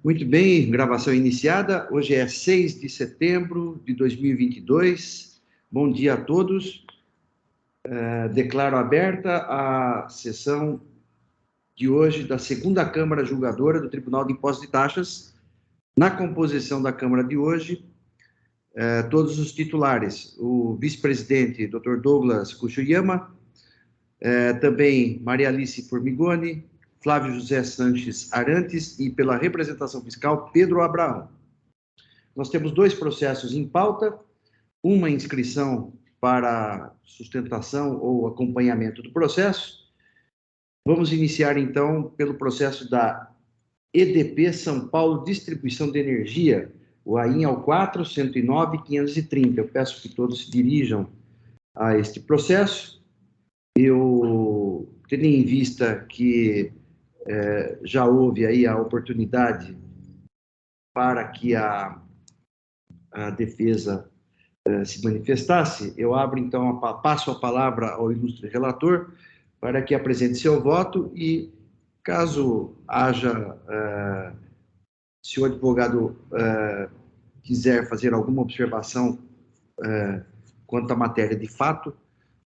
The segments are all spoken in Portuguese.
Muito bem, gravação iniciada. Hoje é 6 de setembro de 2022. Bom dia a todos. Declaro aberta a sessão de hoje da segunda Câmara Julgadora do Tribunal de Impostos e Taxas. Na composição da Câmara de hoje, todos os titulares: o vice-presidente, Dr. Douglas Kuchiyama, também Maria Alice Formigoni, Flávio José Sanches Arantes e, pela representação fiscal, Pedro Abraão. Nós temos dois processos em pauta, uma inscrição para sustentação ou acompanhamento do processo. Vamos iniciar, então, pelo processo da EDP São Paulo Distribuição de Energia, o AIN ao 409.530. Eu peço que todos se dirijam a este processo. Eu tendo em vista que já houve aí a oportunidade para que a defesa se manifestasse, eu abro então, passo a palavra ao ilustre relator para que apresente seu voto e, caso haja, se o advogado quiser fazer alguma observação quanto à matéria de fato,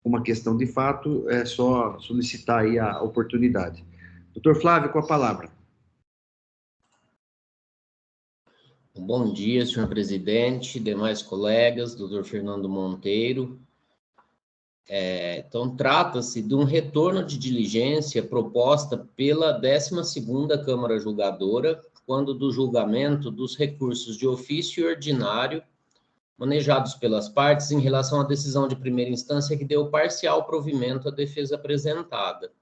uma questão de fato, é só solicitar aí a oportunidade. Doutor Flávio, com a palavra. Bom dia, senhor presidente, demais colegas, doutor Fernando Monteiro. Então, trata-se de um retorno de diligência proposta pela 12ª Câmara Julgadora, quando do julgamento dos recursos de ofício e ordinário manejados pelas partes em relação à decisão de primeira instância que deu parcial provimento à defesa apresentada.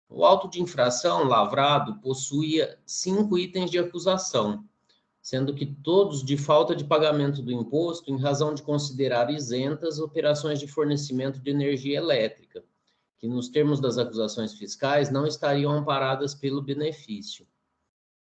O auto de infração lavrado possuía 5 itens de acusação, sendo que todos de falta de pagamento do imposto em razão de considerar isentas operações de fornecimento de energia elétrica, que nos termos das acusações fiscais não estariam amparadas pelo benefício.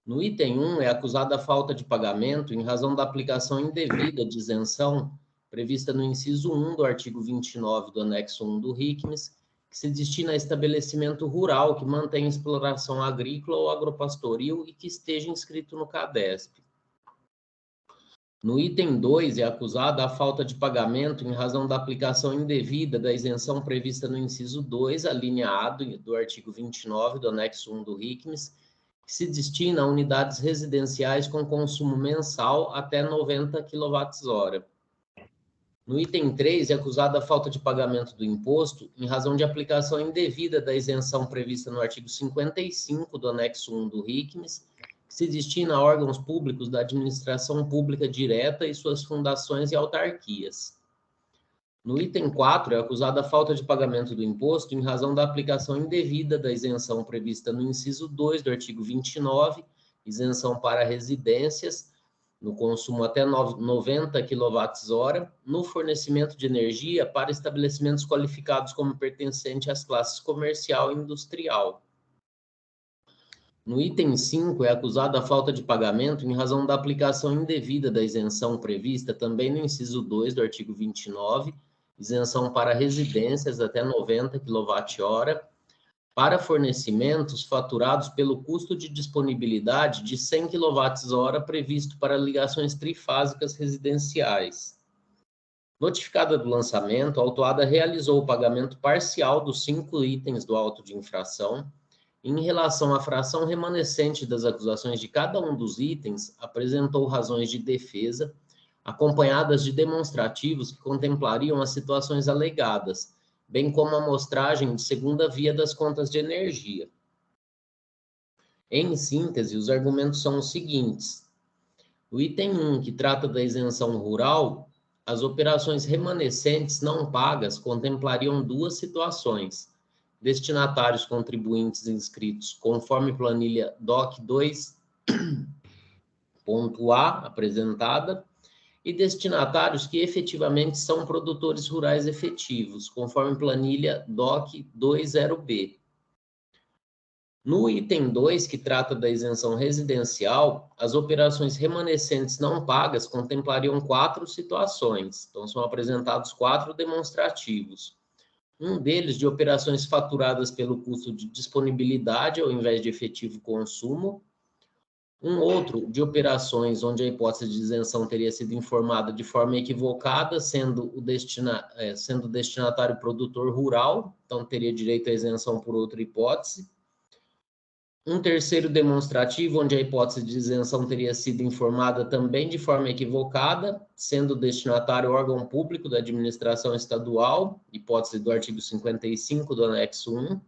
No item 1 é acusada a falta de pagamento em razão da aplicação indevida de isenção prevista no inciso 1 do artigo 29 do anexo 1 do RICMES, que se destina a estabelecimento rural que mantém exploração agrícola ou agropastoril e que esteja inscrito no CADESP. No item 2 é acusada a falta de pagamento em razão da aplicação indevida da isenção prevista no inciso 2, a linha A do artigo 29 do anexo 1 do RICMES, que se destina a unidades residenciais com consumo mensal até 90 kWh. No item 3, é acusada a falta de pagamento do imposto em razão de aplicação indevida da isenção prevista no artigo 55 do anexo 1 do RICMES, que se destina a órgãos públicos da administração pública direta e suas fundações e autarquias. No item 4, é acusada a falta de pagamento do imposto em razão da aplicação indevida da isenção prevista no inciso 2 do artigo 29, isenção para residências, no consumo até 90 kWh, no fornecimento de energia para estabelecimentos qualificados como pertencente às classes comercial e industrial. No item 5, é acusada a falta de pagamento em razão da aplicação indevida da isenção prevista também no inciso 2 do artigo 29, isenção para residências até 90 kWh, para fornecimentos faturados pelo custo de disponibilidade de 100 kWh previsto para ligações trifásicas residenciais. Notificada do lançamento, a autuada realizou o pagamento parcial dos 5 itens do auto de infração. Em relação à fração remanescente das acusações de cada um dos itens, apresentou razões de defesa, acompanhadas de demonstrativos que contemplariam as situações alegadas, bem como a amostragem de segunda via das contas de energia. Em síntese, os argumentos são os seguintes. O item 1, que trata da isenção rural, as operações remanescentes não pagas contemplariam 2 situações: destinatários contribuintes inscritos conforme planilha DOC 2.A apresentada e destinatários que efetivamente são produtores rurais efetivos, conforme planilha DOC 20B. No item 2, que trata da isenção residencial, as operações remanescentes não pagas contemplariam 4 situações, então são apresentados 4 demonstrativos. Um deles de operações faturadas pelo custo de disponibilidade ao invés de efetivo consumo. Um outro de operações onde a hipótese de isenção teria sido informada de forma equivocada, sendo o destinatário produtor rural, então teria direito à isenção por outra hipótese. Um terceiro demonstrativo, onde a hipótese de isenção teria sido informada também de forma equivocada, sendo o destinatário órgão público da administração estadual, hipótese do artigo 55 do anexo 1.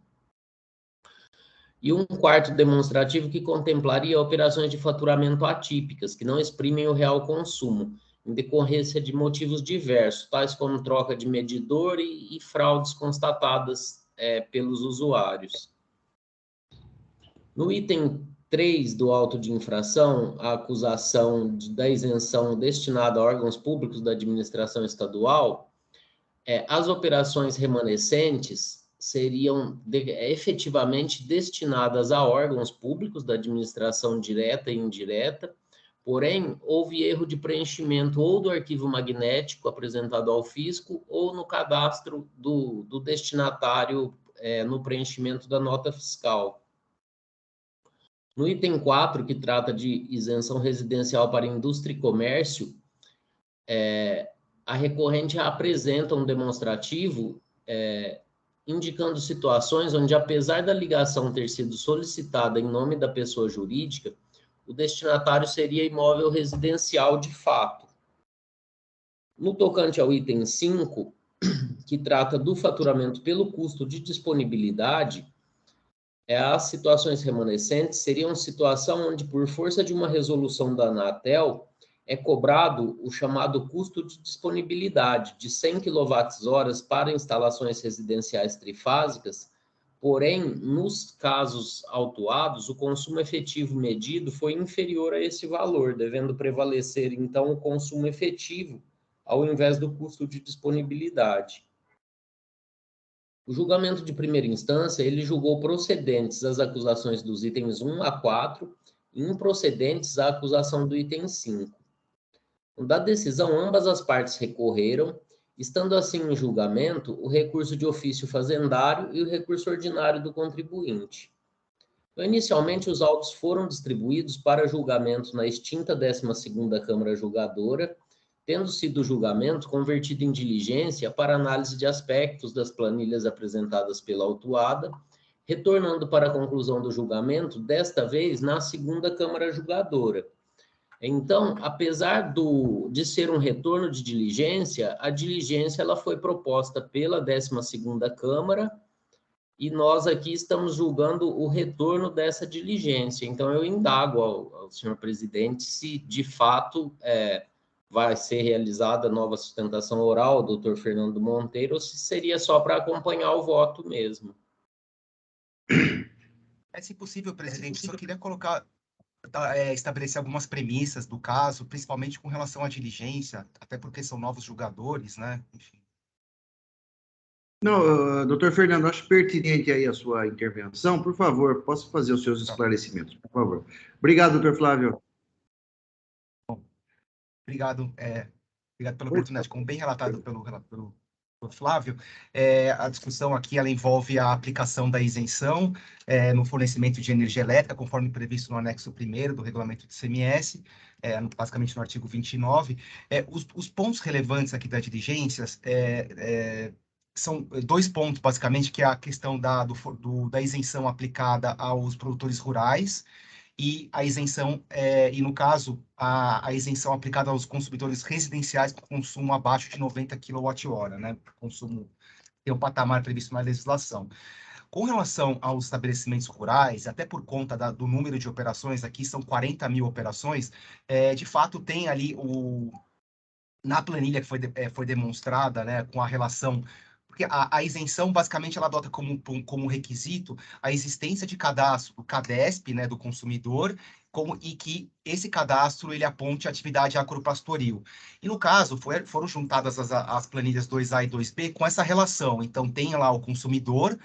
E um quarto demonstrativo que contemplaria operações de faturamento atípicas, que não exprimem o real consumo, em decorrência de motivos diversos, tais como troca de medidor e fraudes constatadas pelos usuários. No item 3 do auto de infração, a acusação da isenção destinada a órgãos públicos da administração estadual, as operações remanescentes seriam efetivamente destinadas a órgãos públicos da administração direta e indireta, porém, houve erro de preenchimento ou do arquivo magnético apresentado ao fisco ou no cadastro do destinatário no preenchimento da nota fiscal. No item 4, que trata de isenção residencial para indústria e comércio, a recorrente apresenta um demonstrativo indicando situações onde, apesar da ligação ter sido solicitada em nome da pessoa jurídica, o destinatário seria imóvel residencial de fato. No tocante ao item 5, que trata do faturamento pelo custo de disponibilidade, as situações remanescentes seriam situação onde, por força de uma resolução da Anatel, é cobrado o chamado custo de disponibilidade de 100 kWh para instalações residenciais trifásicas, porém, nos casos autuados, o consumo efetivo medido foi inferior a esse valor, devendo prevalecer, então, o consumo efetivo ao invés do custo de disponibilidade. O julgamento de primeira instância, ele julgou procedentes as acusações dos itens 1 a 4 e improcedentes a acusação do item 5. Da decisão, ambas as partes recorreram, estando assim em julgamento o recurso de ofício fazendário e o recurso ordinário do contribuinte. Então, inicialmente, os autos foram distribuídos para julgamento na extinta 12ª Câmara Julgadora, tendo sido o julgamento convertido em diligência para análise de aspectos das planilhas apresentadas pela autuada, retornando para a conclusão do julgamento, desta vez na 2ª Câmara Julgadora. Então, apesar de ser um retorno de diligência, a diligência ela foi proposta pela 12ª Câmara e nós aqui estamos julgando o retorno dessa diligência. Então, eu indago ao senhor presidente se, de fato, vai ser realizada nova sustentação oral, doutor Fernando Monteiro, ou se seria só para acompanhar o voto mesmo. Se possível, presidente, só queria estabelecer algumas premissas do caso, principalmente com relação à diligência, até porque são novos julgadores, né? Enfim. Não, doutor Fernando, acho pertinente aí a sua intervenção. Por favor, posso fazer os seus esclarecimentos, por favor. Obrigado, doutor Flávio. Obrigado, obrigado pela oportunidade. Como bem relatado pelo Flávio, a discussão aqui ela envolve a aplicação da isenção no fornecimento de energia elétrica, conforme previsto no anexo 1º do regulamento do ICMS, basicamente no artigo 29. Os pontos relevantes aqui da diligência são dois pontos, basicamente, que é a questão da isenção aplicada aos produtores rurais, e a isenção, e no caso, a isenção aplicada aos consumidores residenciais com consumo abaixo de 90 kWh, né? Consumo tem um patamar previsto na legislação. Com relação aos estabelecimentos rurais, até por conta do número de operações, aqui são 40 mil operações, de fato tem ali na planilha que foi demonstrada, né, com a relação. Porque a isenção, basicamente, ela adota como requisito a existência de cadastro do CADESP, né, do consumidor, e que esse cadastro ele aponte a atividade agropastoril. E, no caso, foram juntadas as planilhas 2A e 2B com essa relação. Então, tem lá o consumidor,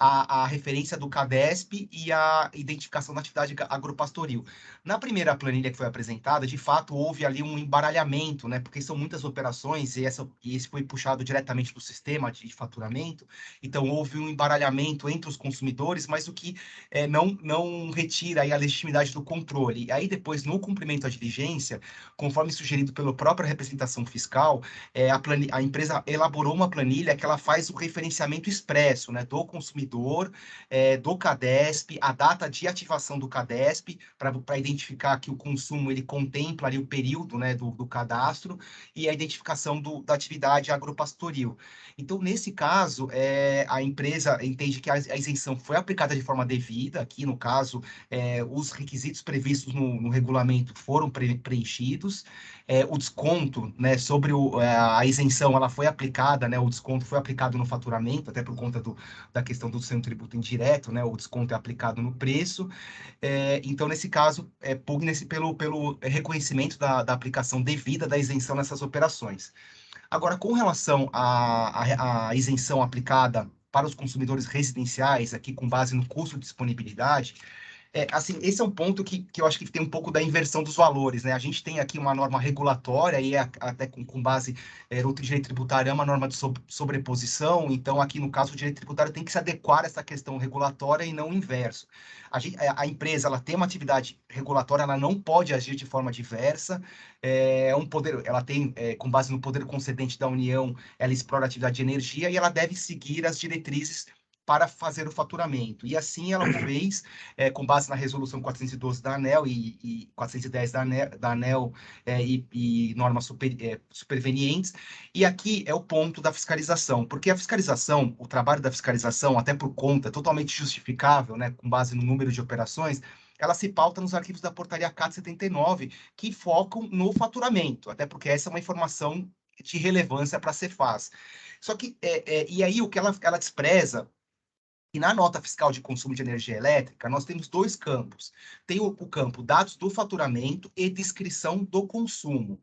a referência do CADESP e a identificação da atividade agropastoril. Na primeira planilha que foi apresentada, de fato, houve ali um embaralhamento, né? Porque são muitas operações e esse foi puxado diretamente do sistema de faturamento. Então, houve um embaralhamento entre os consumidores, mas o que não retira aí a legitimidade do controle controle. E aí, depois, no cumprimento da diligência, conforme sugerido pela própria representação fiscal, a empresa elaborou uma planilha que ela faz o referenciamento expresso, né, do consumidor, do CADESP, a data de ativação do CADESP, para identificar que o consumo ele contempla ali o período, né, do cadastro, e a identificação da atividade agropastoril. Então, nesse caso, a empresa entende que a isenção foi aplicada de forma devida, aqui no caso, os requisitos previstos no regulamento foram preenchidos, o desconto, né, sobre a isenção, ela foi aplicada, né, o desconto foi aplicado no faturamento, até por conta da questão do ser um tributo indireto, né, o desconto é aplicado no preço. Então, nesse caso, pugna-se pelo reconhecimento da aplicação devida da isenção nessas operações. Agora, com relação à isenção aplicada para os consumidores residenciais, aqui com base no custo de disponibilidade, assim, esse é um ponto que eu acho que tem um pouco da inversão dos valores, né? A gente tem aqui uma norma regulatória, e até com base no direito tributário, é uma norma de sobreposição, então aqui no caso o direito tributário tem que se adequar a essa questão regulatória e não o inverso. A empresa, ela tem uma atividade regulatória, ela não pode agir de forma diversa, ela tem, com base no poder concedente da União, ela explora a atividade de energia e ela deve seguir as diretrizes para fazer o faturamento. E assim ela o fez, com base na resolução 412 da ANEEL e 410 da ANEEL e normas supervenientes. E aqui é o ponto da fiscalização, porque a fiscalização, o trabalho da fiscalização, até por conta, totalmente justificável, né, com base no número de operações, ela se pauta nos arquivos da portaria CAT 79, que focam no faturamento, até porque essa é uma informação de relevância para a Cefaz. Só que, e aí o que ela despreza. E na nota fiscal de consumo de energia elétrica, nós temos dois campos. Tem o campo dados do faturamento e descrição do consumo.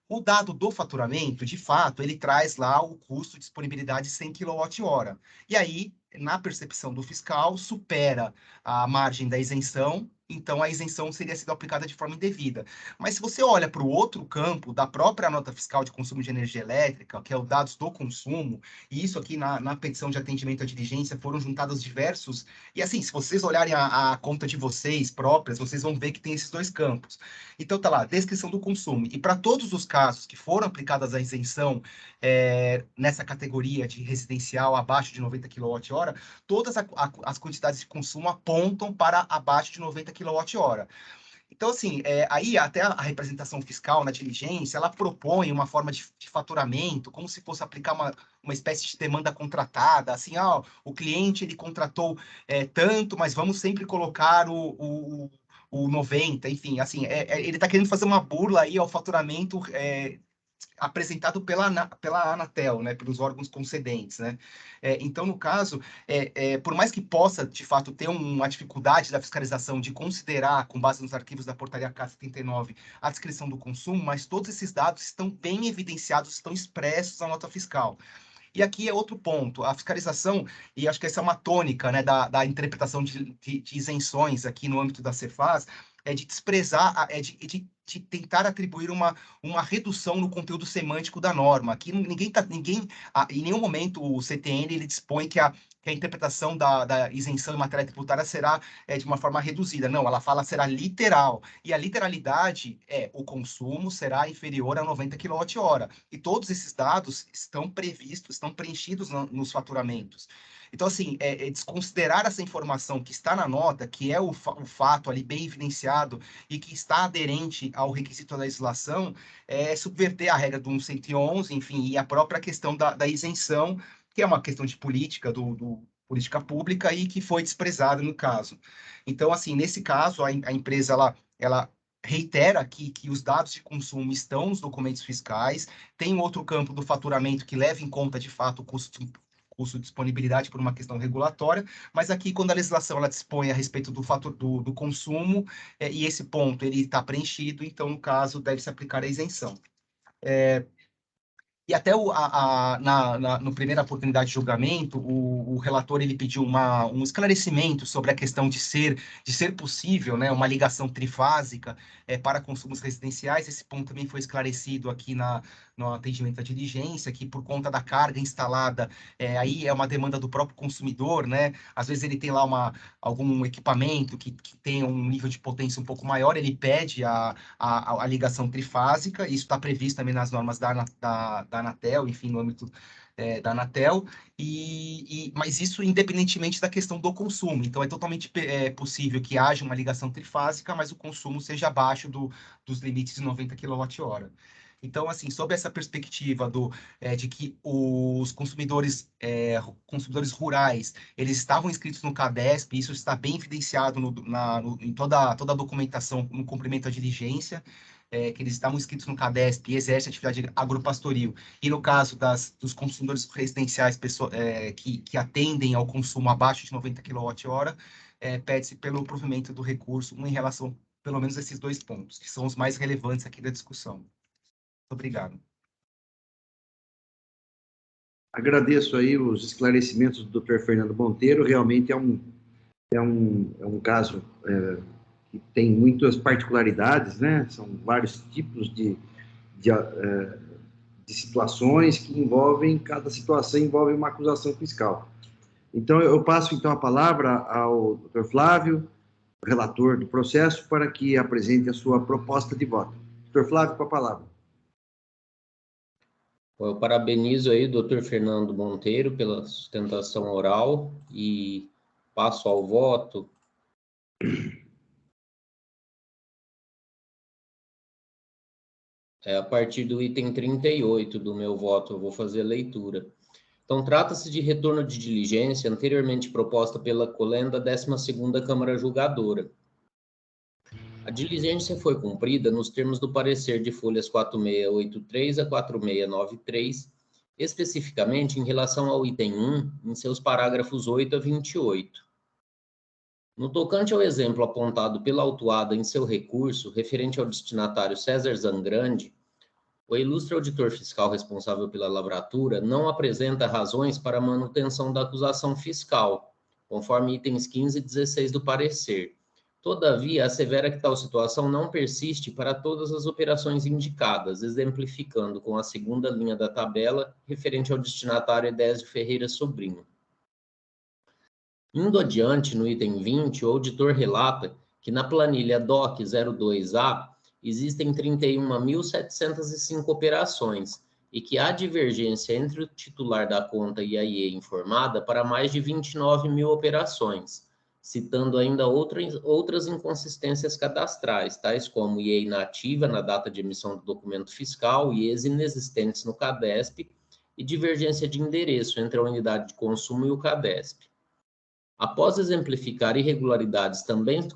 O dado do faturamento, de fato, ele traz lá o custo de disponibilidade 100 kWh. E aí, na percepção do fiscal, supera a margem da isenção, então a isenção seria sido aplicada de forma indevida. Mas se você olha para o outro campo da própria nota fiscal de consumo de energia elétrica, que é o dados do consumo, e isso aqui na petição de atendimento à diligência foram juntados diversos, e assim, se vocês olharem a conta de vocês próprias, vocês vão ver que tem esses dois campos. Então tá lá, descrição do consumo. E para todos os casos que foram aplicadas a isenção nessa categoria de residencial abaixo de 90 kWh, todas as quantidades de consumo apontam para abaixo de 90 kWh. Então, assim, aí até a representação fiscal na diligência, ela propõe uma forma de faturamento, como se fosse aplicar uma espécie de demanda contratada, assim, o cliente, ele contratou tanto, mas vamos sempre colocar o 90, enfim, assim, ele está querendo fazer uma burla aí ao faturamento apresentado pela Anatel, né, pelos órgãos concedentes, né? Então, no caso, por mais que possa, de fato, ter uma dificuldade da fiscalização de considerar, com base nos arquivos da portaria K79, a descrição do consumo, mas todos esses dados estão bem evidenciados, estão expressos na nota fiscal. E aqui é outro ponto, a fiscalização, e acho que essa é uma tônica, né, da interpretação de isenções aqui no âmbito da Cefaz, é de desprezar, de tentar atribuir uma redução no conteúdo semântico da norma. Aqui em nenhum momento o CTN ele dispõe que a interpretação da isenção em matéria tributária será de uma forma reduzida. Não, ela fala será literal. E a literalidade o consumo será inferior a 90 kWh. E todos esses dados estão previstos, estão preenchidos nos faturamentos. Então, assim, desconsiderar essa informação que está na nota, que é o fato ali bem evidenciado e que está aderente ao requisito da legislação, subverter a regra do 111, enfim, e a própria questão da isenção, que é uma questão de política, do política pública e que foi desprezada no caso. Então, assim, nesse caso, a empresa, ela reitera que os dados de consumo estão nos documentos fiscais, tem outro campo do faturamento que leva em conta, de fato, o custo de disponibilidade por uma questão regulatória, mas aqui, quando a legislação ela dispõe a respeito do fator do consumo, e esse ponto ele está preenchido, então, no caso, deve-se aplicar a isenção. E até no primeira oportunidade de julgamento, o relator ele pediu um esclarecimento sobre a questão de ser possível, né, uma ligação trifásica para consumos residenciais. Esse ponto também foi esclarecido aqui no atendimento à diligência, que por conta da carga instalada, aí é uma demanda do próprio consumidor, né? Às vezes ele tem lá algum equipamento que tem um nível de potência um pouco maior, ele pede a ligação trifásica, isso está previsto também nas normas da Anatel, enfim, no âmbito da Anatel, mas isso independentemente da questão do consumo. Então, é totalmente possível que haja uma ligação trifásica, mas o consumo seja abaixo dos limites de 90 kWh. Então, assim, sob essa perspectiva de que os consumidores rurais, eles estavam inscritos no CADESP, isso está bem evidenciado em toda a documentação, no cumprimento à diligência, que eles estavam inscritos no CADESP e exercem atividade agropastoril. E no caso dos consumidores residenciais que atendem ao consumo abaixo de 90 kWh, pede-se pelo provimento do recurso em relação, pelo menos, a esses 2 pontos, que são os mais relevantes aqui da discussão. Obrigado. Agradeço aí os esclarecimentos do Dr. Fernando Monteiro. Realmente é um caso que tem muitas particularidades, né? São vários tipos de situações que cada situação envolve uma acusação fiscal. Então, eu passo então a palavra ao Dr. Flávio, relator do processo, para que apresente a sua proposta de voto. Dr. Flávio, com a palavra. Eu parabenizo aí o Dr. Fernando Monteiro pela sustentação oral e passo ao voto. A partir do item 38 do meu voto, eu vou fazer a leitura. Então, trata-se de retorno de diligência anteriormente proposta pela Colenda 12ª Câmara Julgadora. A diligência foi cumprida nos termos do parecer de folhas 4683 a 4693, especificamente em relação ao item 1, em seus parágrafos 8 a 28. No tocante ao exemplo apontado pela autuada em seu recurso, referente ao destinatário César Zangrande, o ilustre auditor fiscal responsável pela lavratura não apresenta razões para a manutenção da acusação fiscal, conforme itens 15 e 16 do parecer. Todavia, assevera que tal situação não persiste para todas as operações indicadas, exemplificando com a segunda linha da tabela, referente ao destinatário Edésio Ferreira Sobrinho. Indo adiante, no item 20, o auditor relata que na planilha DOC 02A existem 31.705 operações e que há divergência entre o titular da conta e a IE informada para mais de 29 mil operações, citando ainda outras inconsistências cadastrais, tais como IE inativa na data de emissão do documento fiscal, IEs inexistentes no CADESP e divergência de endereço entre a unidade de consumo e o CADESP. Após exemplificar irregularidades também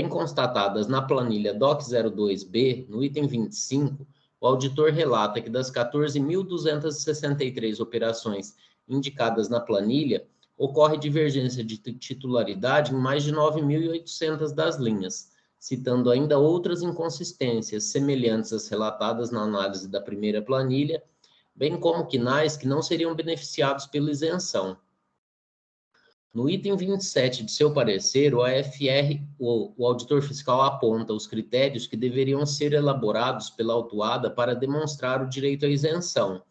constatadas na planilha DOC 02B, no item 25, o auditor relata que das 14.263 operações indicadas na planilha, ocorre divergência de titularidade em mais de 9.800 das linhas, citando ainda outras inconsistências semelhantes às relatadas na análise da primeira planilha, bem como quinais que não seriam beneficiados pela isenção. No item 27 de seu parecer, o auditor fiscal aponta os critérios que deveriam ser elaborados pela autuada para demonstrar o direito à isenção,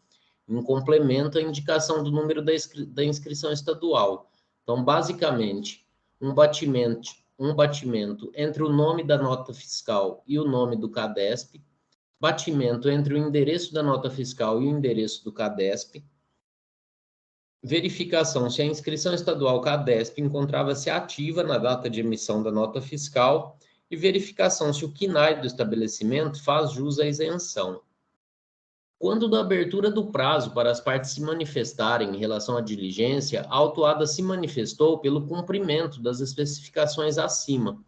em complemento à indicação do número da inscrição estadual. Então, basicamente, um batimento entre o nome da nota fiscal e o nome do CADESP, batimento entre o endereço da nota fiscal e o endereço do CADESP, verificação se a inscrição estadual CADESP encontrava-se ativa na data de emissão da nota fiscal e verificação se o CNAE do estabelecimento faz jus à isenção. Quando da abertura do prazo para as partes se manifestarem em relação à diligência, a autuada se manifestou pelo cumprimento das especificações acima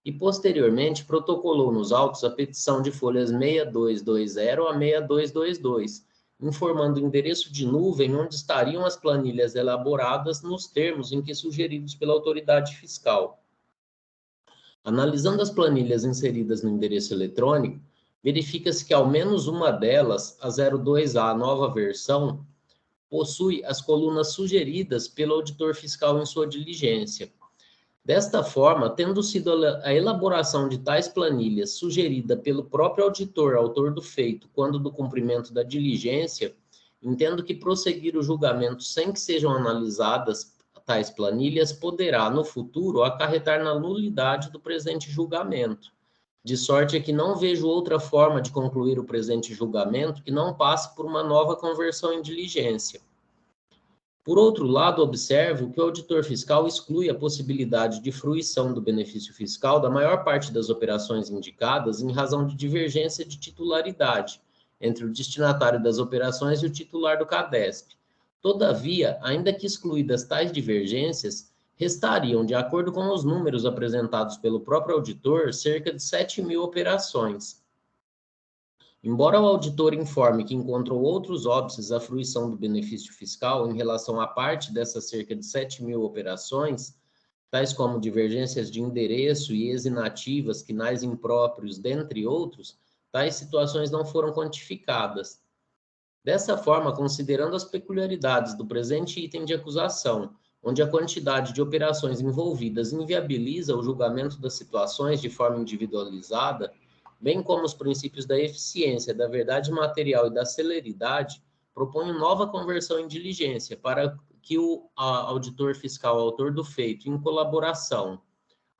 e, posteriormente, protocolou nos autos a petição de folhas 6220 a 6222, informando o endereço de nuvem onde estariam as planilhas elaboradas nos termos em que sugeridos pela autoridade fiscal. Analisando as planilhas inseridas no endereço eletrônico, verifica-se que ao menos uma delas, a 02A nova versão, possui as colunas sugeridas pelo auditor fiscal em sua diligência. Desta forma, tendo sido a elaboração de tais planilhas sugerida pelo próprio auditor, autor do feito, quando do cumprimento da diligência, entendo que prosseguir o julgamento sem que sejam analisadas tais planilhas poderá, no futuro, acarretar na nulidade do presente julgamento, de sorte que não vejo outra forma de concluir o presente julgamento que não passe por uma nova conversão em diligência. Por outro lado, observo que o auditor fiscal exclui a possibilidade de fruição do benefício fiscal da maior parte das operações indicadas em razão de divergência de titularidade entre o destinatário das operações e o titular do CADESP. Todavia, ainda que excluídas tais divergências, restariam, de acordo com os números apresentados pelo próprio auditor, cerca de 7.000 operações. Embora o auditor informe que encontrou outros óbices à fruição do benefício fiscal em relação à parte dessas cerca de 7.000 operações, tais como divergências de endereço e exinativas, quinais impróprios, dentre outros, tais situações não foram quantificadas. Dessa forma, considerando as peculiaridades do presente item de acusação, onde a quantidade de operações envolvidas inviabiliza o julgamento das situações de forma individualizada, bem como os princípios da eficiência, da verdade material e da celeridade, proponho nova conversão em diligência para que o auditor fiscal, autor do feito, em colaboração,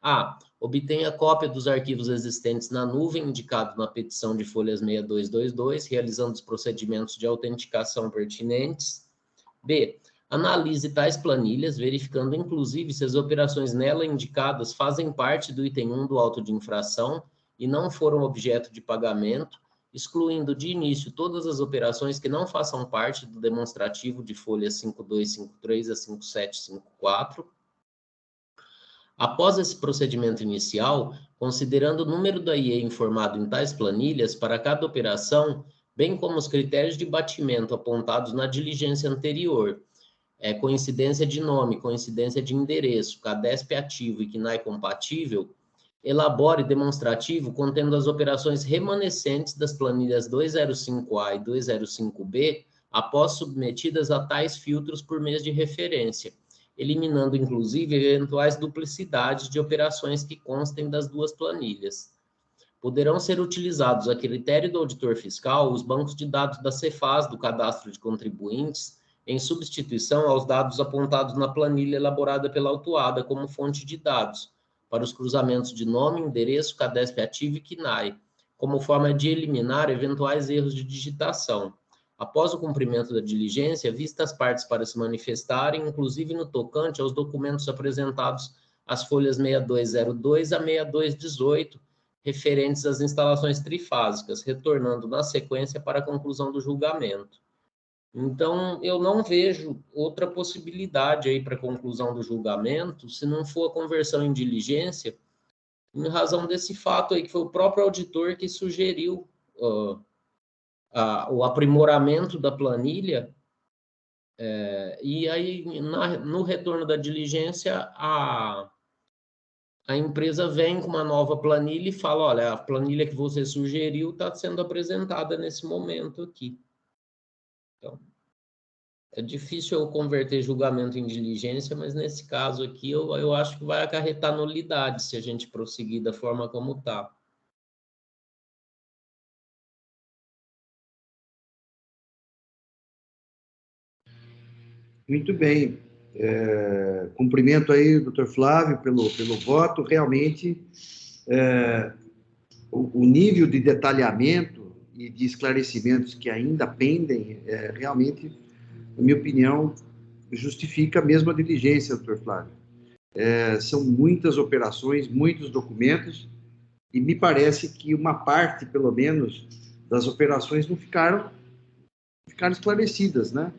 a. Obtenha cópia dos arquivos existentes na nuvem indicado na petição de folhas 6222, realizando os procedimentos de autenticação pertinentes. B. Analise tais planilhas, verificando inclusive se as operações nela indicadas fazem parte do item 1 do auto de infração e não foram objeto de pagamento, excluindo de início todas as operações que não façam parte do demonstrativo de folhas 5253 a 5754. Após esse procedimento inicial, considerando o número da IE informado em tais planilhas para cada operação, bem como os critérios de batimento apontados na diligência anterior, coincidência de nome, coincidência de endereço, CADESP ativo e CNAE compatível, elabore demonstrativo contendo as operações remanescentes das planilhas 205A e 205B após submetidas a tais filtros por mês de referência, eliminando inclusive eventuais duplicidades de operações que constem das duas planilhas. Poderão ser utilizados a critério do auditor fiscal os bancos de dados da Cefaz do cadastro de contribuintes em substituição aos dados apontados na planilha elaborada pela autuada como fonte de dados, para os cruzamentos de nome, endereço, CADESP ativo e CNAE, como forma de eliminar eventuais erros de digitação. Após o cumprimento da diligência, vista as partes para se manifestarem, inclusive no tocante aos documentos apresentados às folhas 6202 a 6218, referentes às instalações trifásicas, retornando na sequência para a conclusão do julgamento. Então, eu não vejo outra possibilidade aí para a conclusão do julgamento, se não for a conversão em diligência, em razão desse fato aí, que foi o próprio auditor que sugeriu o aprimoramento da planilha, e aí, no retorno da diligência, a empresa vem com uma nova planilha e fala, olha, a planilha que você sugeriu está sendo apresentada nesse momento aqui. Então, é difícil eu converter julgamento em diligência, mas nesse caso aqui eu acho que vai acarretar nulidade se a gente prosseguir da forma como está. Muito bem. Cumprimento aí o doutor Flávio pelo voto. Realmente, o nível de detalhamento e de esclarecimentos que ainda pendem, realmente, na minha opinião, justifica mesmo a diligência, doutor Flávio. São muitas operações, muitos documentos, e me parece que uma parte, pelo menos, das operações não ficaram esclarecidas, né?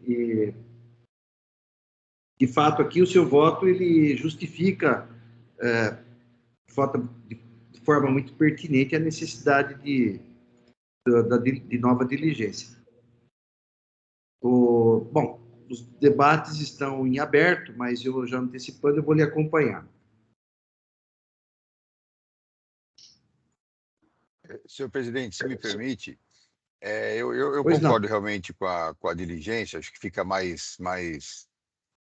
E, de fato, aqui o seu voto, ele justifica de forma muito pertinente a necessidade de nova diligência. Bom, os debates estão em aberto, mas eu já antecipando, eu vou lhe acompanhar. Senhor presidente, se me permite, eu concordo realmente com a diligência, acho que fica mais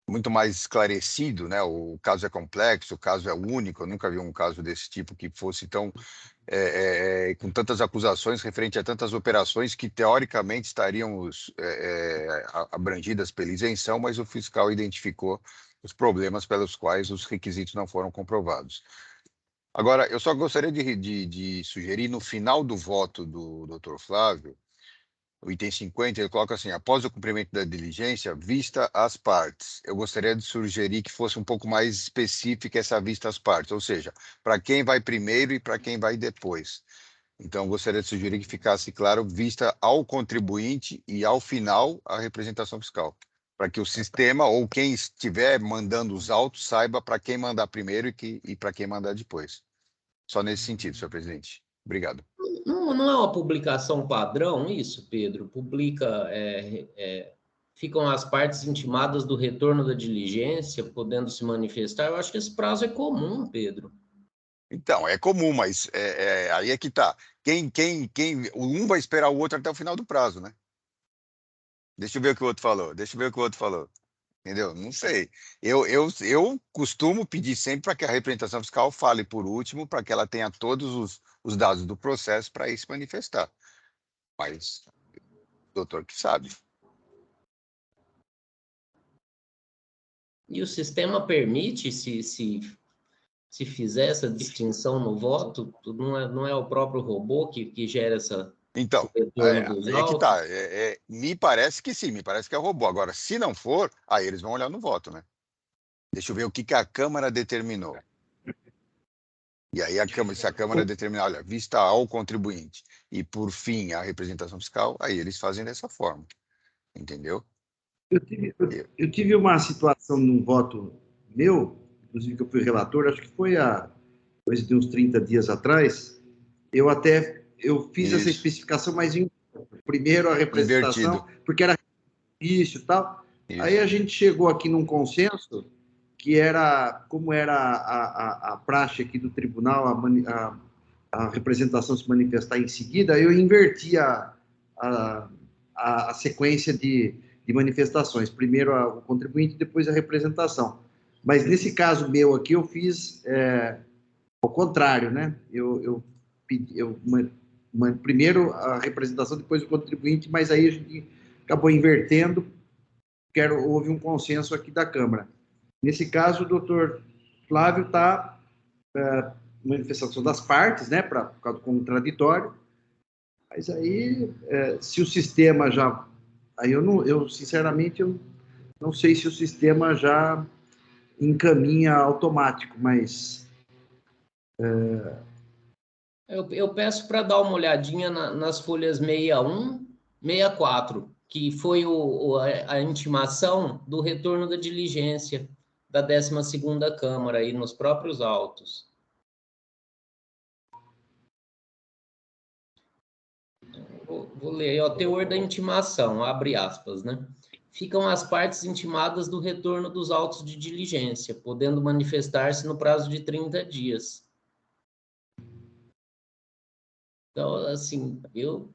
muito mais esclarecido, né? O caso é complexo, o caso é único. Eu nunca vi um caso desse tipo que fosse tão com tantas acusações referente a tantas operações que teoricamente estariam abrangidas pela isenção, mas o fiscal identificou os problemas pelos quais os requisitos não foram comprovados. Agora, eu só gostaria de sugerir, no final do voto do Dr. Flávio, o item 50, ele coloca assim: após o cumprimento da diligência, vista as partes. Eu gostaria de sugerir que fosse um pouco mais específica essa vista às partes, ou seja, para quem vai primeiro e para quem vai depois. Então, eu gostaria de sugerir que ficasse claro, vista ao contribuinte e, ao final, a representação fiscal, para que o sistema ou quem estiver mandando os autos saiba para quem mandar primeiro e para quem mandar depois. Só nesse sentido, senhor presidente. Obrigado. Não é uma publicação padrão isso, Pedro? Ficam as partes intimadas do retorno da diligência, podendo se manifestar. Eu acho que esse prazo é comum, Pedro. Então, é comum, mas aí é que tá. Um vai esperar o outro até o final do prazo, né? Deixa eu ver o que o outro falou. Deixa eu ver o que o outro falou. Entendeu? Não sei. Eu costumo pedir sempre para que a representação fiscal fale por último, para que ela tenha todos os dados do processo para ir se manifestar. Mas o doutor que sabe. E o sistema permite, se fizer essa distinção no voto, não é o próprio robô que gera esse Então, retorno dos aí é que tá. autos? Me parece que sim, me parece que é o robô. Agora, se não for, aí eles vão olhar no voto, né? Deixa eu ver o que a Câmara determinou. E aí, se a Câmara determinar, olha, vista ao contribuinte e, por fim, a representação fiscal, aí eles fazem dessa forma. Entendeu? Eu tive uma situação num voto meu, inclusive que eu fui relator, acho que foi há coisa de uns 30 dias atrás. Eu fiz essa Isso. especificação, mas primeiro a Invertido. representação, porque era difícil e tal. Aí Isso. a gente chegou aqui num consenso que era, como era a praxe aqui do tribunal, a representação se manifestar em seguida, eu inverti a, a sequência de manifestações. Primeiro o contribuinte, depois a representação. Mas nesse caso meu aqui, eu fiz ao contrário, né? Primeiro a representação, depois o contribuinte, mas aí a gente acabou invertendo, houve um consenso aqui da Câmara. Nesse caso, o doutor Flávio está manifestação das partes, né, por causa do contraditório, mas aí, se o sistema já... Aí eu sinceramente, eu não sei se o sistema já encaminha automático, mas... Eu peço para dar uma olhadinha nas folhas 61, 64, que foi a intimação do retorno da diligência da 12ª Câmara, aí nos próprios autos. Vou ler aí, ó, teor da intimação, abre aspas, né? Ficam as partes intimadas do retorno dos autos de diligência, podendo manifestar-se no prazo de 30 dias. Então, assim, eu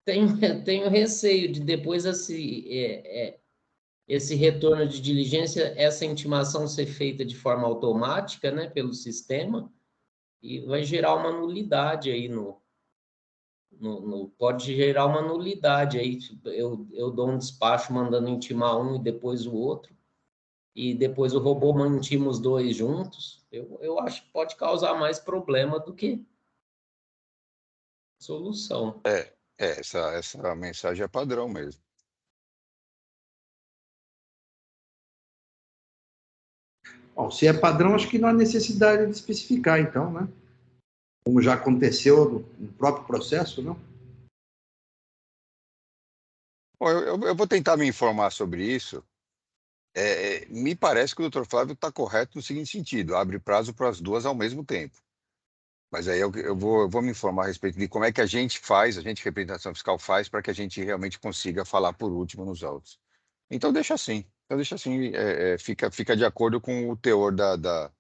tenho receio de depois esse retorno de diligência, essa intimação ser feita de forma automática, né, pelo sistema, e vai gerar uma nulidade aí pode gerar uma nulidade aí. Eu dou um despacho mandando intimar um e depois o outro, e depois o robô intima os dois juntos. Eu acho que pode causar mais problema do que solução. Essa mensagem é padrão mesmo. Bom, se é padrão, acho que não há necessidade de especificar, então, né? Como já aconteceu no próprio processo, não? Bom, eu vou tentar me informar sobre isso. Me parece que o doutor Flávio está correto no seguinte sentido: abre prazo para as duas ao mesmo tempo. Mas aí eu vou me informar a respeito de como é que a gente representação fiscal faz, para que a gente realmente consiga falar por último nos autos. Então deixa assim. Fica de acordo com o teor da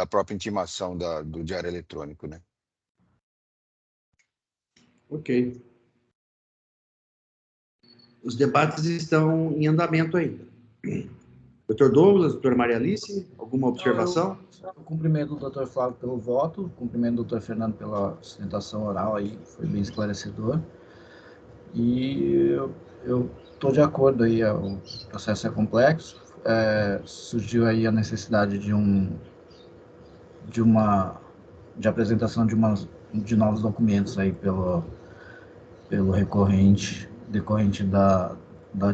própria intimação do diário eletrônico, né? Ok. Os debates estão em andamento ainda. Dr. Douglas, doutora Maria Alice, alguma observação? Eu cumprimento o Dr. Flávio pelo voto, cumprimento o Dr. Fernando pela sustentação oral aí, foi bem esclarecedor. E eu estou de acordo aí, o processo é complexo, surgiu aí a necessidade de apresentação de novos documentos aí pelo recorrente, decorrente da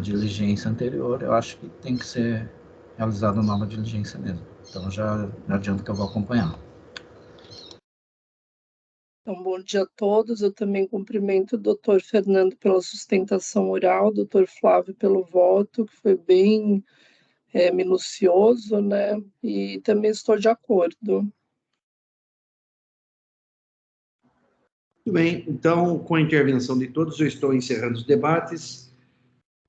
diligência anterior. Eu acho que tem que ser realizada nova diligência mesmo. Então, já adianto que eu vou acompanhar. Então, bom dia a todos. Eu também cumprimento o doutor Fernando pela sustentação oral, o doutor Flávio pelo voto, que foi bem minucioso, né? E também estou de acordo. Muito bem, então, com a intervenção de todos, eu estou encerrando os debates.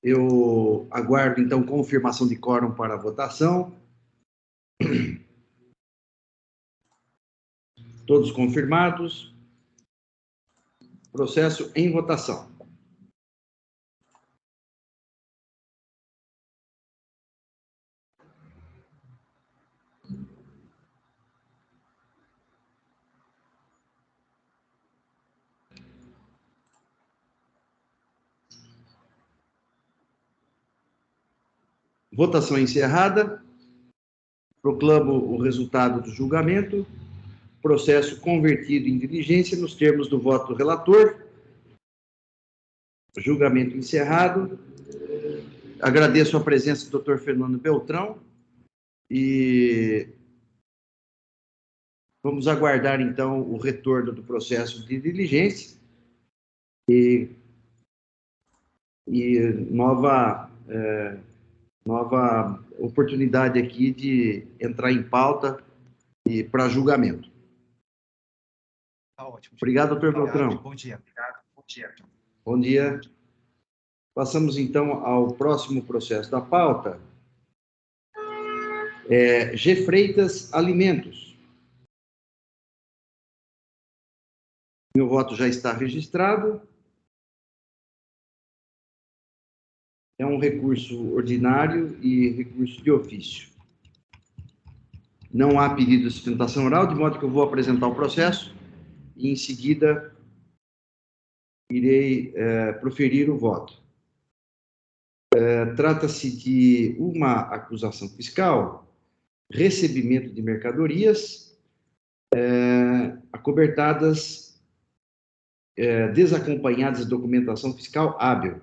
Eu aguardo, então, confirmação de quórum para a votação. Todos confirmados. Processo em votação. Votação encerrada. Proclamo o resultado do julgamento. Processo convertido em diligência nos termos do voto do relator. Julgamento encerrado. Agradeço a presença do Dr. Fernando Beltrão e vamos aguardar, então, o retorno do processo de diligência e nova oportunidade aqui de entrar em pauta e para julgamento. Tá ótimo. Obrigado, doutor Beltrão. Bom dia. Obrigado. Bom dia. Bom dia. Passamos, então, ao próximo processo da pauta. G. Freitas Alimentos. Meu voto já está registrado. É um recurso ordinário e recurso de ofício. Não há pedido de sustentação oral, de modo que eu vou apresentar o processo e, em seguida, irei proferir o voto. Trata-se de uma acusação fiscal, recebimento de mercadorias acobertadas, desacompanhadas de documentação fiscal hábil.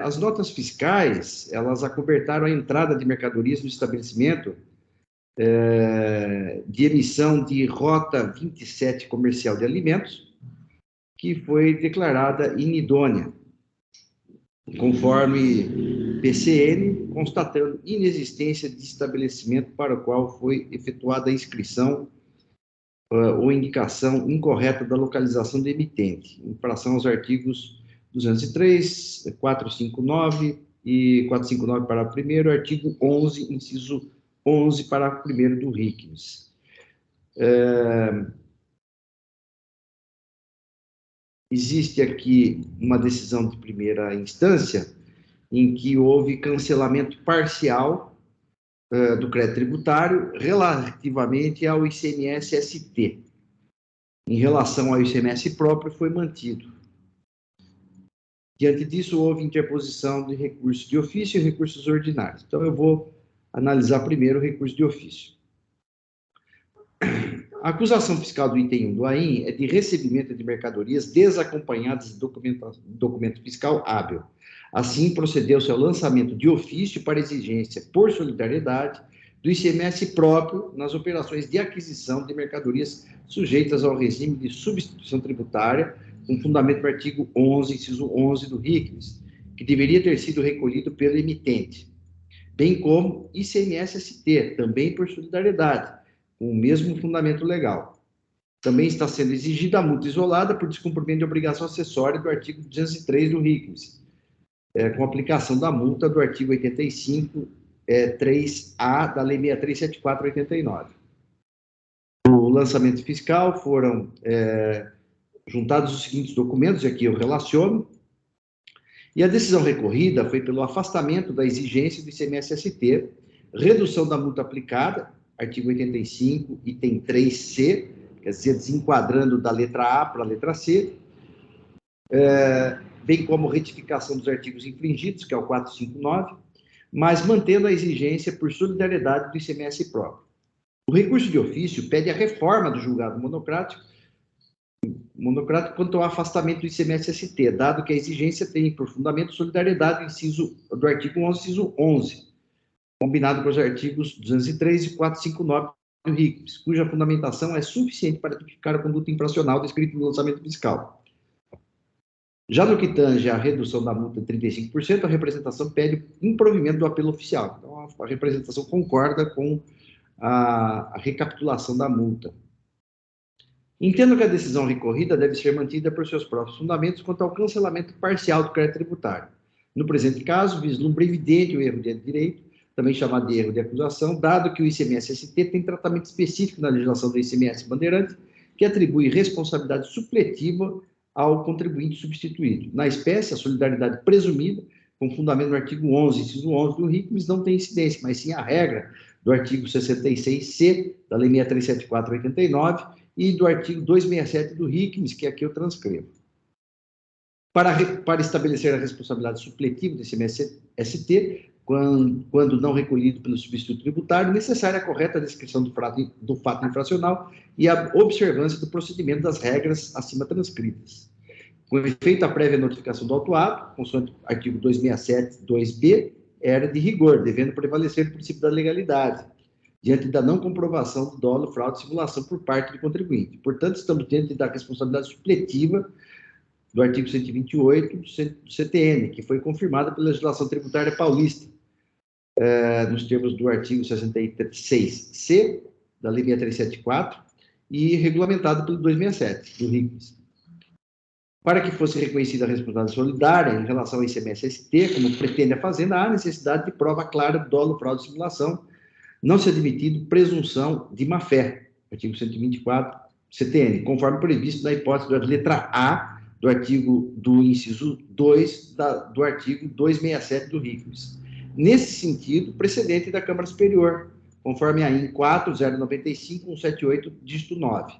As notas fiscais, elas acobertaram a entrada de mercadorias no estabelecimento de emissão de Rota 27 Comercial de Alimentos, que foi declarada inidônea, conforme PCN, constatando inexistência de estabelecimento para o qual foi efetuada a inscrição ou indicação incorreta da localização do emitente, em infração aos artigos 203, 459 e 459, parágrafo 1º, artigo 11, inciso 11, parágrafo 1º do RICMS. Existe aqui uma decisão de primeira instância em que houve cancelamento parcial do crédito tributário relativamente ao ICMS-ST. Em relação ao ICMS próprio, foi mantido. Diante disso, houve interposição de recursos de ofício e recursos ordinários. Então, eu vou analisar primeiro o recurso de ofício. A acusação fiscal do item 1 do AIN é de recebimento de mercadorias desacompanhadas de documento fiscal hábil. Assim, procedeu-se ao lançamento de ofício para exigência por solidariedade do ICMS próprio nas operações de aquisição de mercadorias sujeitas ao regime de substituição tributária, com fundamento no artigo 11, inciso 11 do RICMS, que deveria ter sido recolhido pelo emitente, bem como ICMS-ST, também por solidariedade, com o mesmo fundamento legal. Também está sendo exigida a multa isolada por descumprimento de obrigação acessória do artigo 203 do RICMS, com aplicação da multa do artigo 85, 3A da Lei 6374/89. No lançamento fiscal foram juntados os seguintes documentos, e aqui eu relaciono, e a decisão recorrida foi pelo afastamento da exigência do ICMS-ST redução da multa aplicada, artigo 85, item 3C, quer dizer, desenquadrando da letra A para a letra C, bem como retificação dos artigos infringidos, que é o 459, mas mantendo a exigência por solidariedade do ICMS próprio. O recurso de ofício pede a reforma do julgado monocrático quanto ao afastamento do ICMS-ST, dado que a exigência tem por fundamento solidariedade do artigo 11, inciso 11, combinado com os artigos 203 e 459 do RICMS, cuja fundamentação é suficiente para tipificar a conduta infracional descrita no lançamento fiscal. Já no que tange à redução da multa de 35%, a representação pede improvimento do apelo oficial. Então, a representação concorda com a recapitulação da multa. Entendo que a decisão recorrida deve ser mantida por seus próprios fundamentos quanto ao cancelamento parcial do crédito tributário. No presente caso, vislumbra evidente o erro de direito, também chamado de erro de acusação, dado que o ICMS-ST tem tratamento específico na legislação do ICMS bandeirante, que atribui responsabilidade supletiva ao contribuinte substituído. Na espécie, a solidariedade presumida, com fundamento no artigo 11, inciso 11 do RICMS, não tem incidência, mas sim a regra do artigo 66C da Lei 6374/89 e do artigo 267 do RICMS, que aqui eu transcrevo. Para estabelecer a responsabilidade supletiva do ICMS-ST, quando não recolhido pelo substituto tributário, necessária a correta descrição do fato infracional e a observância do procedimento das regras acima transcritas. Com efeito, a prévia notificação do autuado, consoante o artigo 267, 2b, era de rigor, devendo prevalecer o princípio da legalidade, diante da não comprovação do dolo, fraude e simulação por parte do contribuinte. Portanto, estamos diante da responsabilidade supletiva do artigo 128 do CTN, que foi confirmada pela legislação tributária paulista, nos termos do artigo 66C da Lei 6374 e regulamentado pelo 267 do RICMS. Para que fosse reconhecida a responsabilidade solidária em relação ao ICMS-ST, como pretende a Fazenda, há necessidade de prova clara de dolo, fraude e simulação, não se admitido presunção de má-fé, artigo 124 CTN, conforme previsto na hipótese da letra A do inciso 2 do artigo 267 do RICMS. Nesse sentido, precedente da Câmara Superior, conforme a IN 4.095.178, dígito 9.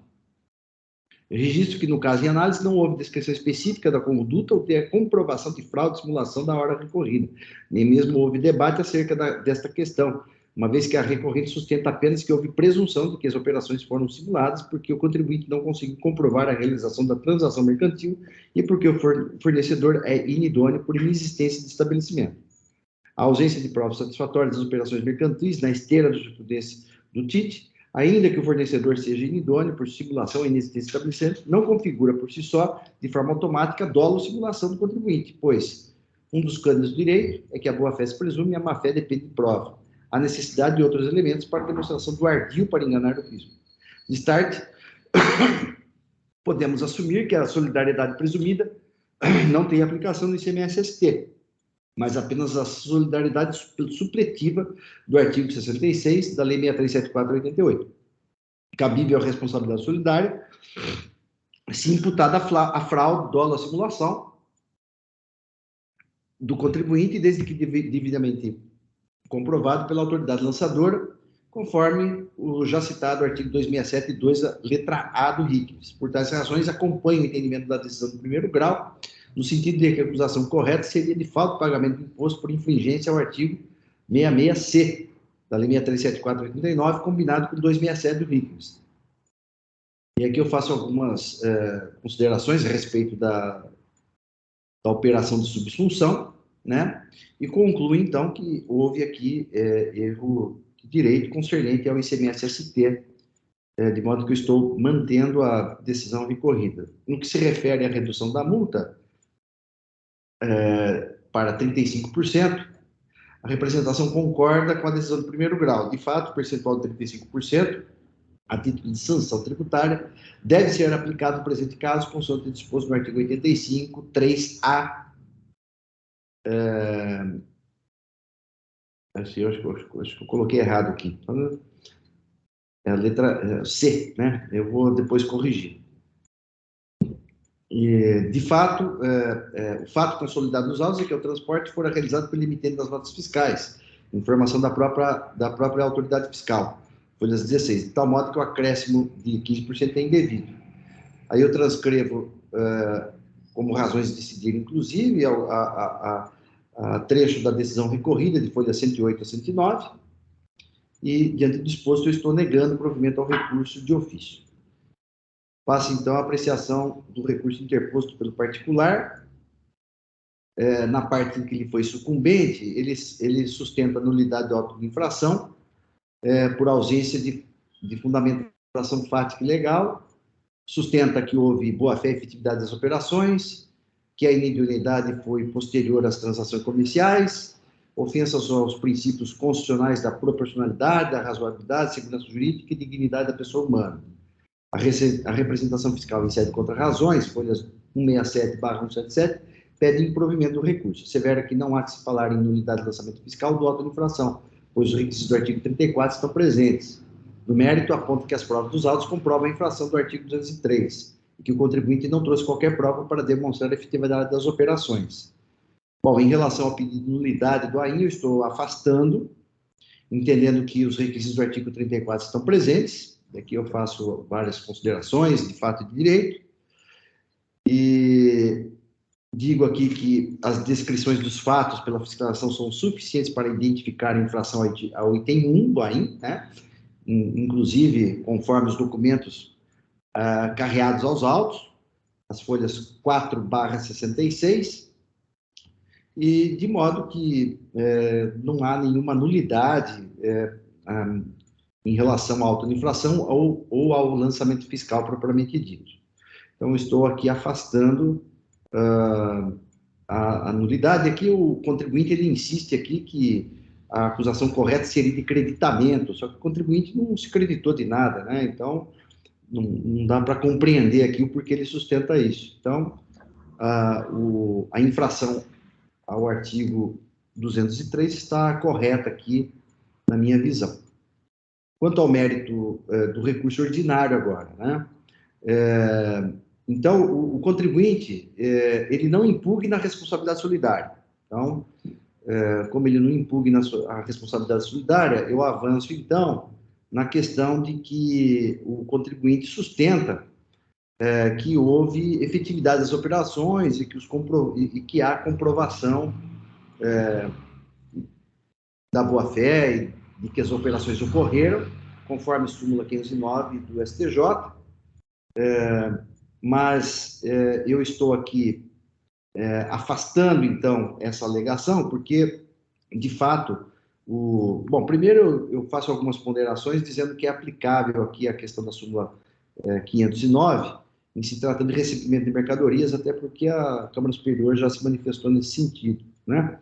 Registro que, no caso em análise, não houve descrição específica da conduta ou de comprovação de fraude e simulação da hora recorrida, nem mesmo houve debate acerca desta questão, uma vez que a recorrente sustenta apenas que houve presunção de que as operações foram simuladas porque o contribuinte não conseguiu comprovar a realização da transação mercantil e porque o fornecedor é inidôneo por inexistência de estabelecimento. A ausência de provas satisfatórias das operações mercantis na esteira da jurisprudência do TIT, ainda que o fornecedor seja inidôneo por simulação e inexistência de estabelecimento, não configura por si só, de forma automática, dolo ou simulação do contribuinte, pois um dos cânones do direito é que a boa-fé se presume e a má-fé depende de prova. Há necessidade de outros elementos para a demonstração do ardil para enganar o fisco. De start, podemos assumir que a solidariedade presumida não tem aplicação no ICMS-ST, mas apenas a solidariedade supletiva do artigo 66 da Lei 6374/88. Cabível a responsabilidade solidária se imputada a fraude, dolo ou simulação do contribuinte, desde que devidamente comprovado pela autoridade lançadora, conforme o já citado artigo 267, 2, letra A do RICMS. Por tais razões, acompanho o entendimento da decisão do primeiro grau, no sentido de que a acusação correta seria de falta de pagamento de imposto por infringência ao artigo 66C da Lei 6374/89, combinado com 267 do RICMS. E aqui eu faço algumas considerações a respeito da operação de subsunção, né? E concluo, então, que houve aqui erro de direito concernente ao ICMS-ST, de modo que eu estou mantendo a decisão recorrida. No que se refere à redução da multa para 35%, a representação concorda com a decisão do primeiro grau. De fato, o percentual de 35%, a título de sanção tributária, deve ser aplicado no presente caso, conforme disposto no artigo 85, 3A. Acho que eu coloquei errado aqui. É a letra C, né? Eu vou depois corrigir. E, de fato, o fato consolidado nos autos é que o transporte fora realizado pelo emitente das notas fiscais, informação da própria autoridade fiscal, folhas 16, de tal modo que o acréscimo de 15% é indevido. Aí eu transcrevo como razões de decidir, inclusive, a trecho da decisão recorrida, de folha 108 a 109, e, diante do disposto, eu estou negando o provimento ao recurso de ofício. Passo, então, a apreciação do recurso interposto pelo particular. Na parte em que ele foi sucumbente, ele sustenta a nulidade do auto de infração por ausência de fundamentação fática e legal, sustenta que houve boa-fé e efetividade das operações, que a inidoneidade foi posterior às transações comerciais, ofensas aos princípios constitucionais da proporcionalidade, da razoabilidade, segurança jurídica e dignidade da pessoa humana. A representação fiscal em sede contra razões, folhas 167/177, pede improvimento do recurso. Severa que não há de se falar em nulidade de lançamento fiscal do auto de infração, pois os requisitos do artigo 34 estão presentes. No mérito, aponta que as provas dos autos comprovam a infração do artigo 203 e que o contribuinte não trouxe qualquer prova para demonstrar a efetividade das operações. Bom, em relação ao pedido de nulidade do AIN, eu estou afastando, entendendo que os requisitos do artigo 34 estão presentes. Aqui eu faço várias considerações de fato e de direito. E digo aqui que as descrições dos fatos pela fiscalização são suficientes para identificar a infração ao item 1 do AIN, né? Inclusive conforme os documentos carreados aos autos, as folhas 4/66, e de modo que não há nenhuma nulidade em relação à auto de infração ou ao lançamento fiscal propriamente dito. Então, estou aqui afastando a nulidade. Aqui o contribuinte ele insiste aqui que a acusação correta seria de creditamento, só que o contribuinte não se creditou de nada, né? Então, não dá para compreender aqui o porquê ele sustenta isso. Então, a infração ao artigo 203 está correta aqui, na minha visão. Quanto ao mérito do recurso ordinário agora, né? Então, o contribuinte, ele não impugna a responsabilidade solidária. Então, como ele não impugna a responsabilidade solidária, eu avanço, então, na questão de que o contribuinte sustenta que houve efetividade das operações e que há comprovação da boa-fé e de que as operações ocorreram, conforme súmula 509 do STJ, mas eu estou aqui afastando, então, essa alegação, porque, de fato, bom, primeiro eu faço algumas ponderações dizendo que é aplicável aqui a questão da súmula 509, em se tratando de recebimento de mercadorias, até porque a Câmara Superior já se manifestou nesse sentido, né?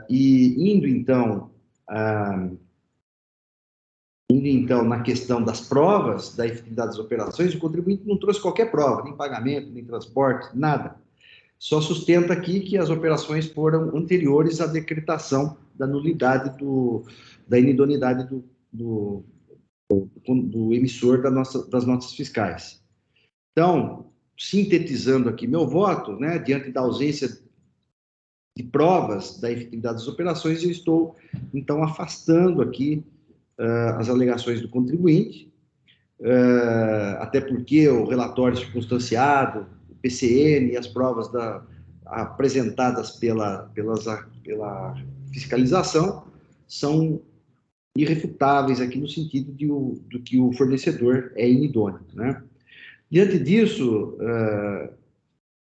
E indo, então, na questão das provas, da efetividade das operações, o contribuinte não trouxe qualquer prova, nem pagamento, nem transporte, nada. Só sustenta aqui que as operações foram anteriores à decretação da nulidade da inidoneidade do emissor das notas fiscais. Então, sintetizando aqui meu voto, né, diante da ausência de provas da efetividade das operações, eu estou, então, afastando aqui as alegações do contribuinte, até porque o relatório circunstanciado, o PCN e as provas apresentadas pela fiscalização são irrefutáveis aqui no sentido do que o fornecedor é inidôneo, né? Diante disso,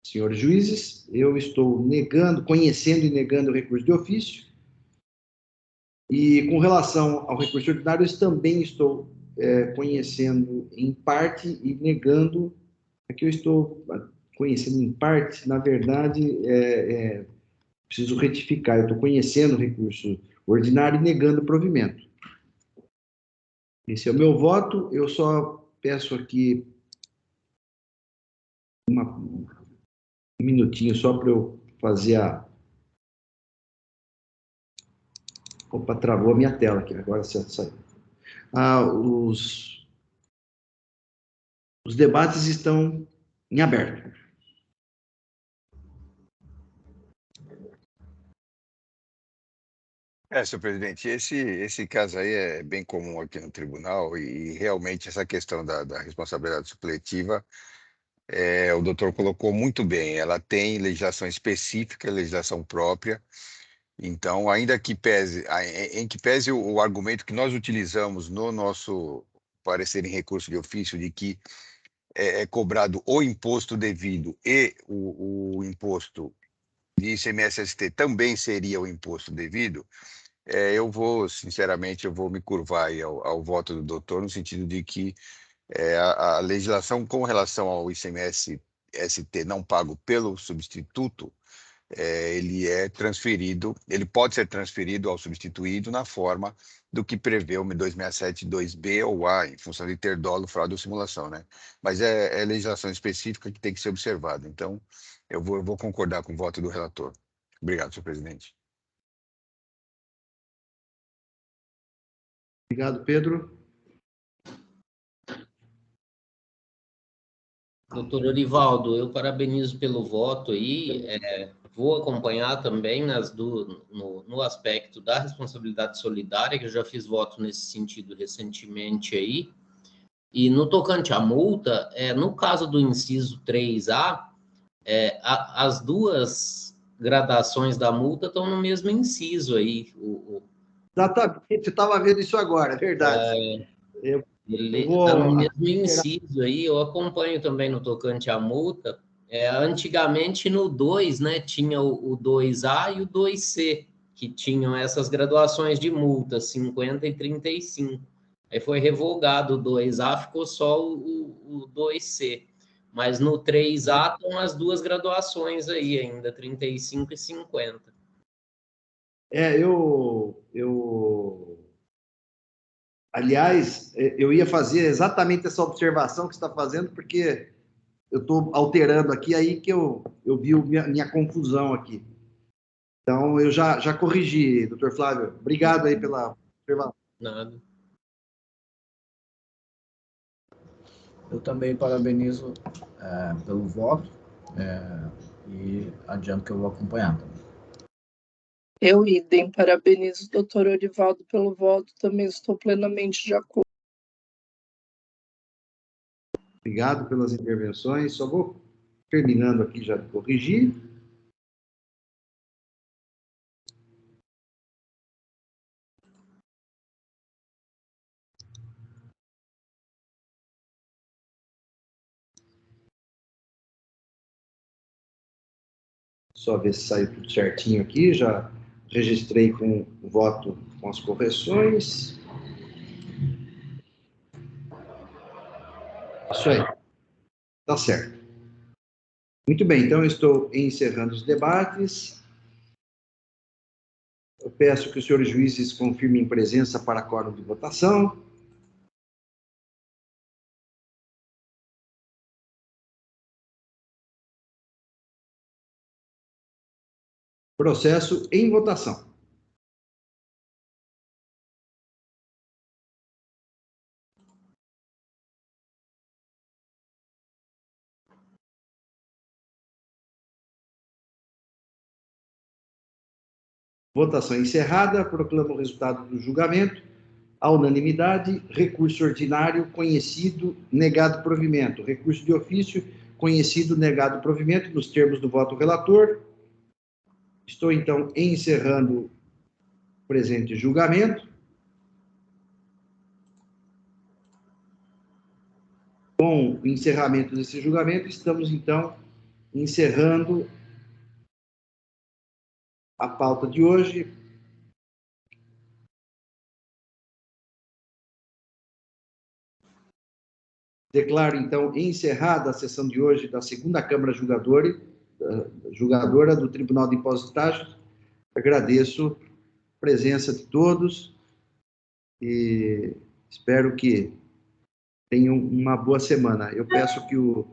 senhores juízes, eu estou conhecendo e negando o recurso de ofício, e com relação ao recurso ordinário, eu também estou conhecendo em parte e negando. Aqui eu estou conhecendo em parte, na verdade, preciso retificar, eu estou conhecendo o recurso ordinário e negando o provimento. Esse é o meu voto. Eu só peço aqui um minutinho só para eu fazer Opa, travou a minha tela aqui, agora saiu. Os debates estão em aberto. Senhor presidente, esse caso aí é bem comum aqui no tribunal e realmente essa questão da responsabilidade supletiva, o doutor colocou muito bem, ela tem legislação específica, legislação própria, então, ainda que pese, em que pese o argumento que nós utilizamos no nosso parecer em recurso de ofício de que é cobrado o imposto devido e o imposto de ICMS-ST também seria o imposto devido, sinceramente, eu vou me curvar aí ao voto do doutor, no sentido de que a legislação com relação ao ICMS-ST não pago pelo substituto, ele pode ser transferido ao substituído na forma do que prevê o 267(2)B ou A, em função de ter dolo, fraude ou simulação, né? Mas é legislação específica que tem que ser observada. Então, eu vou concordar com o voto do relator. Obrigado, senhor presidente. Obrigado, Pedro. Doutor Orivaldo, eu parabenizo pelo voto aí, vou acompanhar também no aspecto da responsabilidade solidária, que eu já fiz voto nesse sentido recentemente aí, e no tocante à multa, no caso do inciso 3A, as duas gradações da multa estão no mesmo inciso aí. Exatamente, eu estava vendo isso agora, é verdade. Ele está no mesmo inciso aí, eu acompanho também no tocante à multa. Antigamente, no 2, né, tinha o 2A e o 2C, que tinham essas graduações de multa, 50 e 35. Aí foi revogado o 2A, ficou só o 2C. Mas no 3A estão as duas graduações aí ainda, 35 e 50. Aliás, eu ia fazer exatamente essa observação que você está fazendo, porque eu estou alterando aqui, aí que eu vi minha confusão aqui. Então, eu já corrigi, doutor Flávio. Obrigado aí pela observação. Nada. Eu também parabenizo pelo voto e adianto que eu vou acompanhar também. Eu, idem, parabenizo o doutor Orivaldo pelo voto, também estou plenamente de acordo. Obrigado pelas intervenções. Só vou terminando aqui já de corrigir. Só ver se saiu tudo certinho aqui. Já registrei com o voto com as correções. Isso aí. Tá certo. Muito bem, então eu estou encerrando os debates. Eu peço que os senhores juízes confirmem presença para quórum de votação. Processo em votação. Votação encerrada. Proclamo o resultado do julgamento. A unanimidade, recurso ordinário, conhecido, negado provimento. Recurso de ofício, conhecido, negado provimento, nos termos do voto relator. Estou, então, encerrando o presente julgamento. Com o encerramento desse julgamento, estamos, então, encerrando a pauta de hoje. Declaro, então, encerrada a sessão de hoje da segunda Câmara Julgadora do Tribunal de Impostos e Taxas. Agradeço a presença de todos e espero que tenham uma boa semana. Eu peço que o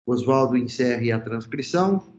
Oswaldo encerre a transcrição.